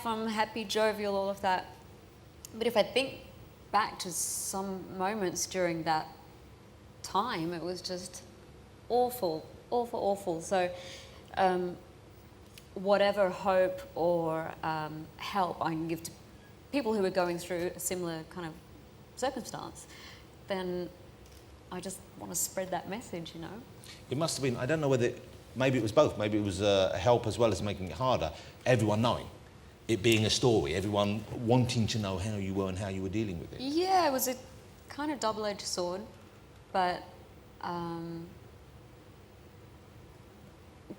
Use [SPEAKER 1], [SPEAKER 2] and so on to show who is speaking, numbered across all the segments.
[SPEAKER 1] I'm happy, jovial, all of that. But if I think back to some moments during that time, it was just awful, awful, awful. So whatever hope or help I can give to people who are going through a similar kind of circumstance, then I just want to spread that message, you know.
[SPEAKER 2] It must have been, I don't know whether, maybe it was both, maybe it was a help as well as making it harder, everyone knowing, it being a story, everyone wanting to know how you were and how you were dealing with it.
[SPEAKER 1] Yeah, it was a kind of double-edged sword, but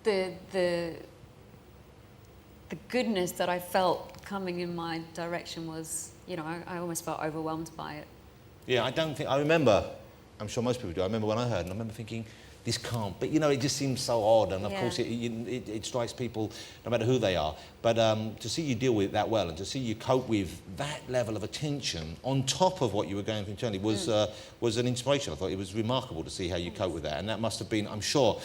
[SPEAKER 1] the goodness that I felt coming in my direction was, you know, I almost felt overwhelmed by it.
[SPEAKER 2] Yeah, I remember, I'm sure most people do, I remember when I heard, and I remember thinking, this can't, but you know, it just seems so odd, and of course it strikes people no matter who they are, but to see you deal with it that well, and to see you cope with that level of attention on top of what you were going through internally was an inspiration. I thought it was remarkable to see how you cope with that, and that must have been, I'm sure,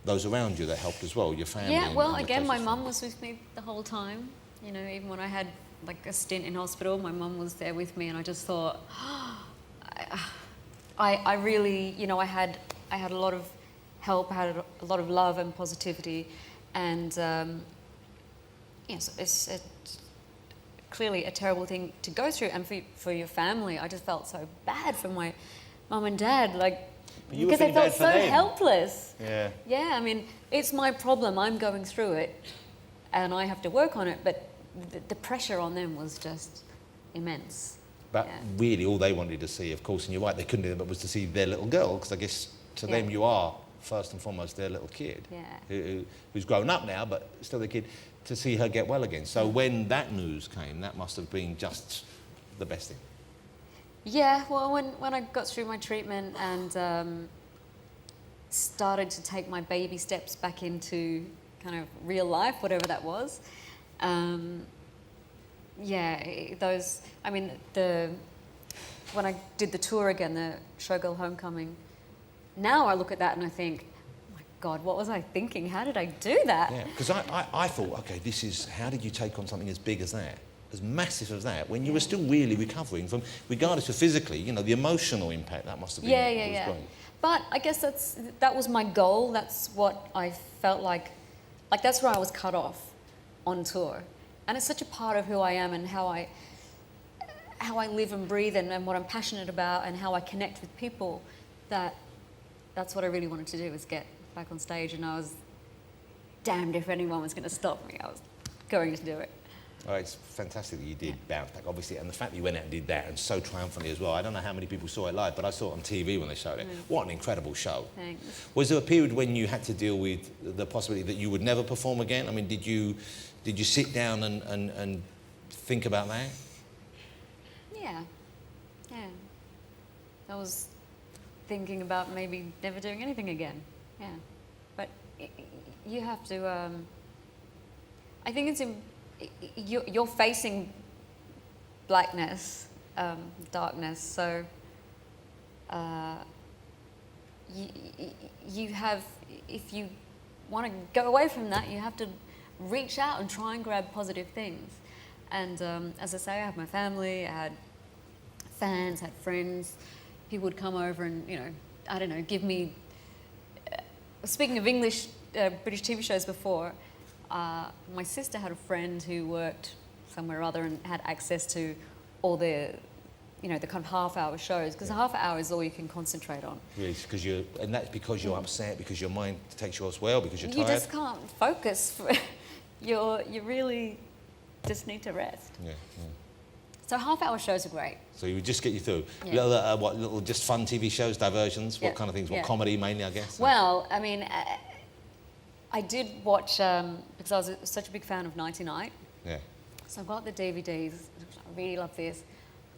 [SPEAKER 2] those around you that helped as well, your family.
[SPEAKER 1] Yeah, well, again, my mum was with me the whole time, you know, even when I had like a stint in hospital, my mum was there with me, and I just thought, I really, you know, I had a lot of help, I had a lot of love and positivity, and yes, it's clearly a terrible thing to go through, and for your family, I just felt so bad for my mum and dad, like, because they felt so helpless.
[SPEAKER 2] Yeah.
[SPEAKER 1] Yeah, I mean, it's my problem, I'm going through it, and I have to work on it, but the pressure on them was just immense.
[SPEAKER 2] But really, all they wanted to see, of course, and you're right, they couldn't do it, but was to see their little girl, because I guess to them you are, first and foremost, their little kid, who's grown up now, but still a kid, to see her get well again. So when that news came, that must have been just the best thing. Yeah,
[SPEAKER 1] well, when I got through my treatment and started to take my baby steps back into kind of real life, whatever that was, when I did the tour again, the Showgirl Homecoming, now I look at that and I think, oh my God, what was I thinking? How did I do that?
[SPEAKER 2] Yeah, because I thought, okay, how did you take on something as big as that, as massive as that, when you were still really recovering from, regardless of physically, you know, the emotional impact that must have been.
[SPEAKER 1] Yeah. But I guess that was my goal. That's what I felt like that's where I was cut off on tour. And it's such a part of who I am and how I live and breathe and what I'm passionate about and how I connect with people, that's what I really wanted to do, was get back on stage, and I was damned if anyone was going to stop me. I was going to do it.
[SPEAKER 2] Oh, it's fantastic that you did bounce back, obviously, and the fact that you went out and did that, and so triumphantly as well. I don't know how many people saw it live, but I saw it on TV when they showed it. What an incredible show.
[SPEAKER 1] Thanks.
[SPEAKER 2] Was there a period when you had to deal with the possibility that you would never perform again? I mean, did you sit down and think about that?
[SPEAKER 1] Yeah. I was thinking about maybe never doing anything again. Yeah. But you have to, I think it's you're facing blackness, darkness, so you have, if you want to go away from that, you have to reach out and try and grab positive things. And as I say, I have my family, I had fans, had friends, people would come over and, you know, I don't know, give me, speaking of English, British TV shows before, my sister had a friend who worked somewhere or other and had access to all the, you know, the kind of half-hour shows, because a half hour is all you can concentrate on. Yes,
[SPEAKER 2] and that's because you're upset, because your mind takes you elsewhere, because you're tired.
[SPEAKER 1] You just can't focus. You really just need to rest.
[SPEAKER 2] Yeah.
[SPEAKER 1] So half-hour shows are great.
[SPEAKER 2] So you would just get you through.
[SPEAKER 1] Yeah.
[SPEAKER 2] Little just fun TV shows, diversions, what kind of things? What, comedy mainly, I guess?
[SPEAKER 1] Well, I mean, I did watch, because I was such a big fan of Nighty Night.
[SPEAKER 2] Yeah.
[SPEAKER 1] So I got the DVDs. I really love this.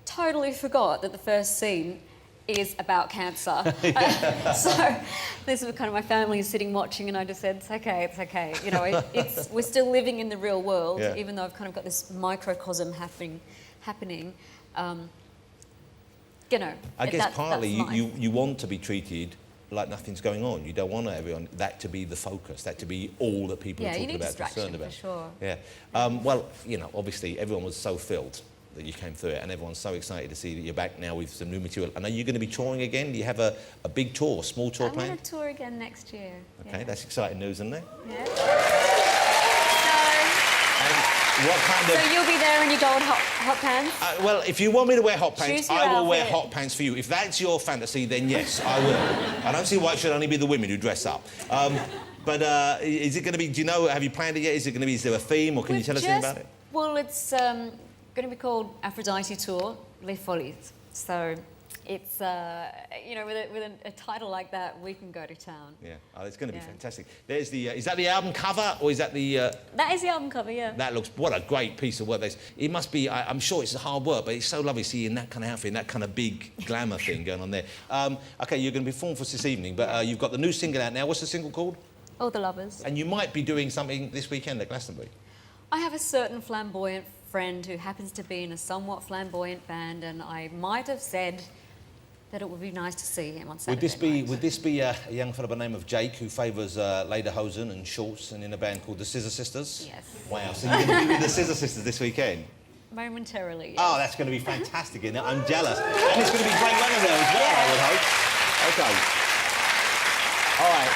[SPEAKER 1] Totally forgot that the first scene is about cancer. So this was kind of my family sitting watching, and I just said, it's okay. You know, we're still living in the real world, even though I've kind of got this microcosm happening. You know,
[SPEAKER 2] I guess partly you want to be treated like nothing's going on. You don't want everyone that to be the focus, that to be all that people are talking about, concerned about.
[SPEAKER 1] For sure.
[SPEAKER 2] Yeah. Well, you know, obviously everyone was so thrilled that you came through it, and everyone's so excited to see that you're back now with some new material. And are you going to be touring again? Do you have a big tour, small tour planned?
[SPEAKER 1] I'm going to tour again next year.
[SPEAKER 2] Okay,
[SPEAKER 1] yeah.
[SPEAKER 2] that's exciting news, isn't it?
[SPEAKER 1] Yeah.
[SPEAKER 2] And what kind of...
[SPEAKER 1] So you'll be there in your gold hot pants?
[SPEAKER 2] well, if you want me to wear hot pants,
[SPEAKER 1] Choose your
[SPEAKER 2] I will wear
[SPEAKER 1] outfit.
[SPEAKER 2] hot pants for you. If that's your fantasy, then yes, I will. I don't see why it should only be the women who dress up. But is it going to be, do you know, have you planned it yet? Is it going to be, is there a theme, or can you tell us anything about it?
[SPEAKER 1] Well, it's going to be called Aphrodite Tour, Les Folies. So it's, you know, with a title like that, we can go to town.
[SPEAKER 2] Yeah, it's going to be fantastic. There's the, is that the album cover, or is that the...
[SPEAKER 1] That is the album cover, yeah.
[SPEAKER 2] That looks, what a great piece of work. It must be, I'm sure it's hard work, but it's so lovely to see you in that kind of outfit, that kind of big glamour thing going on there. OK, you're going to be performing for us this evening, but you've got the new single out now. What's the single called?
[SPEAKER 1] All the Lovers.
[SPEAKER 2] And you might be doing something this weekend at Glastonbury.
[SPEAKER 1] I have a certain flamboyant friend who happens to be in a somewhat flamboyant band, and I might have said that it would be nice to see him on Saturday night.
[SPEAKER 2] Would this be a young fellow by the name of Jake who favours lederhosen and shorts and in a band called the Scissor Sisters?
[SPEAKER 1] Yes.
[SPEAKER 2] Wow, so you're going to be with the Scissor Sisters this weekend?
[SPEAKER 1] Momentarily, yes.
[SPEAKER 2] Oh, that's going to be fantastic, isn't it? I'm jealous. And it's going to be great weather there as well, I would hope. OK. All right,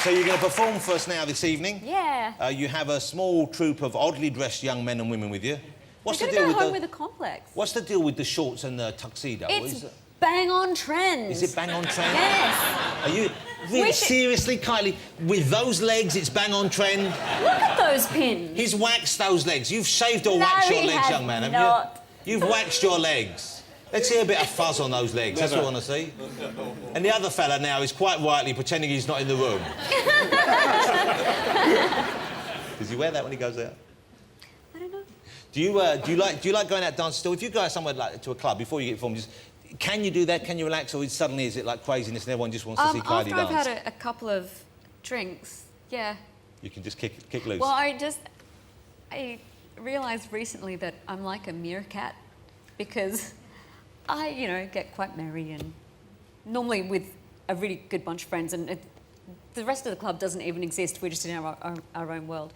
[SPEAKER 2] so you're going to perform for us now this evening.
[SPEAKER 1] Yeah.
[SPEAKER 2] You have a small troupe of oddly dressed young men and women with you. What's
[SPEAKER 1] We're
[SPEAKER 2] the
[SPEAKER 1] going
[SPEAKER 2] deal
[SPEAKER 1] to go
[SPEAKER 2] with
[SPEAKER 1] home
[SPEAKER 2] the...
[SPEAKER 1] with a complex.
[SPEAKER 2] What's the deal with the shorts and the tuxedo?
[SPEAKER 1] It's bang on trend.
[SPEAKER 2] Is it bang on trend?
[SPEAKER 1] Yes.
[SPEAKER 2] Are you really seriously, Kylie? With those legs, it's bang on trend.
[SPEAKER 1] Look at those pins.
[SPEAKER 2] He's waxed those legs. You've shaved or
[SPEAKER 1] No,
[SPEAKER 2] waxed your
[SPEAKER 1] he
[SPEAKER 2] legs,
[SPEAKER 1] has
[SPEAKER 2] young man, haven't
[SPEAKER 1] not.
[SPEAKER 2] you? You've waxed your legs. Let's see a bit of fuzz on those legs. That's what I want to see. And the other fella now is quite rightly pretending he's not in the room. Does he wear that when he goes out?
[SPEAKER 1] I don't know.
[SPEAKER 2] Do you like going out dancing still? If you go out somewhere like to a club before you get performed, can you do that? Can you relax, or suddenly is it like craziness and everyone just wants to see Kylie
[SPEAKER 1] after
[SPEAKER 2] dance?
[SPEAKER 1] I've had a couple of drinks, yeah.
[SPEAKER 2] You can just kick loose.
[SPEAKER 1] Well, I realised recently that I'm like a meerkat because I, you know, get quite merry and normally with a really good bunch of friends, and the rest of the club doesn't even exist. We're just in our own world.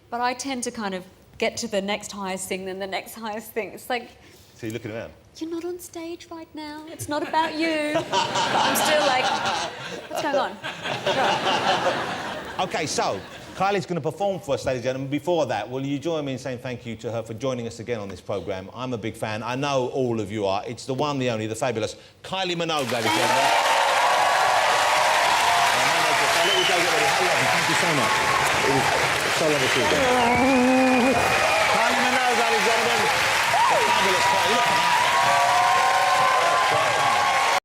[SPEAKER 1] But I tend to kind of get to the next highest thing, then the next highest thing. It's like...
[SPEAKER 2] So you're looking around?
[SPEAKER 1] You're not on stage right now. It's not about you. But I'm still like, what's going on?
[SPEAKER 2] OK, so Kylie's going to perform for us, ladies and gentlemen. Before that, will you join me in saying thank you to her for joining us again on this programme? I'm a big fan. I know all of you are. It's the one, the only, the fabulous Kylie Minogue, ladies and gentlemen. Thank you so much. It was so lovely to see you. Kylie Minogue, ladies and gentlemen. The fabulous Kylie.